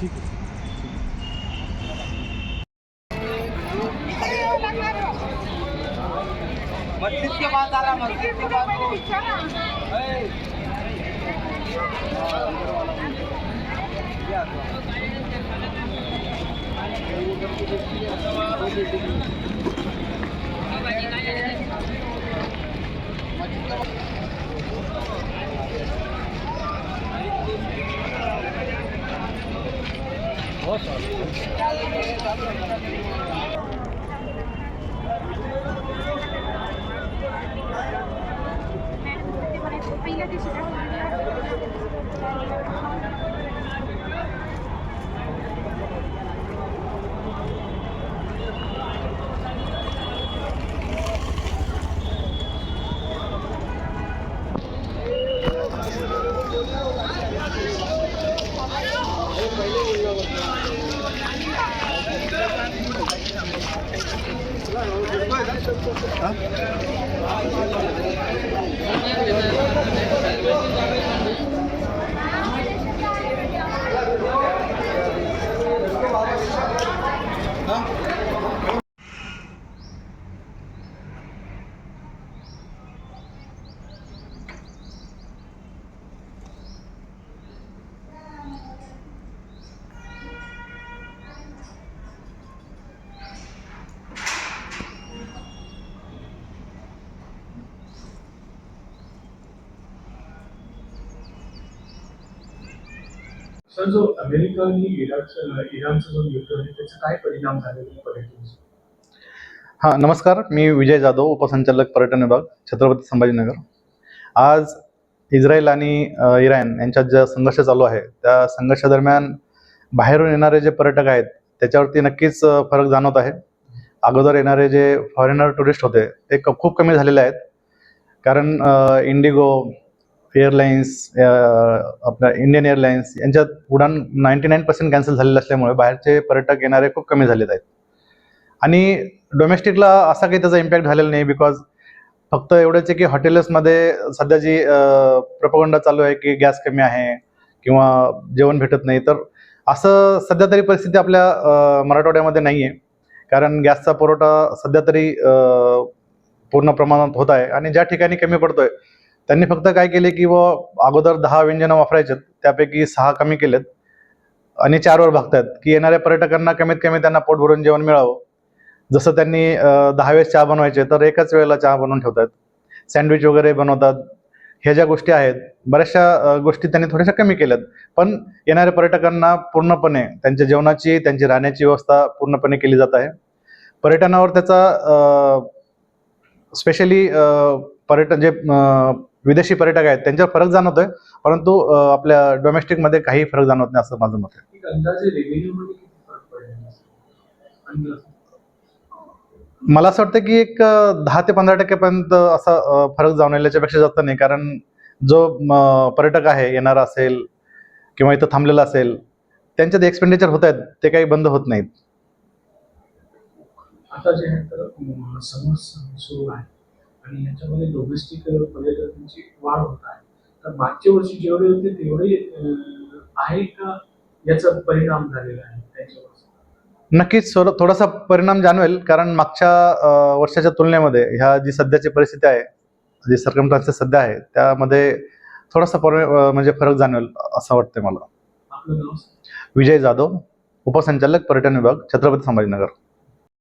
ठीक है। मस्जिद के बाद आ रहा, मस्जिद के बाद सर, जो अमेरिका आणि इराणचा जो युद्ध आहे त्याचा काय परिणाम झालेला पर्यटन? हां, नमस्कार. मी विजय जाधव, उपसंचालक पर्यटन विभाग, छत्रपती संभाजीनगर. आज इस्रायल आणि इराण यांच्यात जो संघर्ष चालू आहे, त्या संघर्षादरम्यान बाहेरून येणारे जे पर्यटक आहेत त्याच्यावरती नक्कीच फरक जाणवत आहे. अगोदर येणारे जे फॉरेनर टुरिस्ट होते ते खूप कमी झालेले आहेत. कारण इंडिगो एअरलाइन्स, आपल्या इंडियन एअरलाइन्स यांच्यात उडान 99% कॅन्सल झालेलं असल्यामुळे बाहेरचे पर्यटक येणारे खूप कमी झालेले आहेत. आणि डोमेस्टिकला असा काही त्याचा इम्पॅक्ट झालेला नाही, बिकॉज फक्त एवढंच आहे की हॉटेल्समध्ये सध्या जी प्रोपगंडा चालू आहे की गॅस कमी आहे किंवा जेवण भेटत नाही, तर असं सध्या तरी परिस्थिती आपल्या मराठवाड्यामध्ये नाही आहे. कारण गॅसचा पुरवठा सध्या तरी पूर्ण प्रमाणात होत आहे. आणि ज्या ठिकाणी कमी पडतोय त्यांनी फक्त काय केले की अगोदर 10 व्यंजनं वापरायचे, त्यापैकी 6 कमी केलेत आणि 4वर भागतायत की येणाऱ्या पर्यटकांना कमीत कमी त्यांना पोट भरून जेवण मिळावं. जसं त्यांनी 10 वेळेस चहा बनवायचे तर एकाच वेळेला चहा बनवून ठेवतात. सँडविच वगैरे बनवतात. ह्या ज्या गोष्टी आहेत, बऱ्याचशा गोष्टी त्यांनी थोड्याशा कमी केल्यात. पण येणाऱ्या पर्यटकांना पूर्णपणे त्यांच्या जेवणाची, त्यांची राहण्याची व्यवस्था पूर्णपणे केली जात आहे. पर्यटनावर त्याचा स्पेशली पर्यटन जे विदेशी पर्यटक आहेत त्यांच्यावर फरक जाणवतोय, परंतु आपल्या डोमेस्टिकमध्ये काही फरक जाणवत नाही असं माझं मत आहे. एक अंदाजे रेव्हेन्यूमध्ये किती फरक पडलेला असेल? मला असं वाटतं की एक 10 ते 15% पर्यंत असा फरक जाणवल्याच्या पेक्षा जास्त नाही. कारण जो पर्यटक आहे येणारा असेल किंवा इथं थांबलेला असेल, त्यांचे जे एक्सपेंडिचर होत आहेत ते काही बंद होत नाहीत. आता जे आहे तर समर सुरू आहे आणि याच्यामध्ये डोमेस्टिक पर्यटकांची वाढ होत आहे. तर मागच्या वर्षी जेवढे होते तेवढे आहे का याचा परिणाम झालेला आहे त्याच्यावर? नक्कीच थोडासा परिणाम जाणवेल, कारण मागच्या वर्षाच्या तुलनेमध्ये ह्या जी सध्याची परिस्थिती आहे, जी सर्कमस्टान्सेस सध्या आहे, त्यामध्ये थोडासा म्हणजे फरक जाणवेल असं वाटतंय मला. आपलं नाव? विजय जाधव, उपसंचालक पर्यटन विभाग, छत्रपती संभाजीनगर.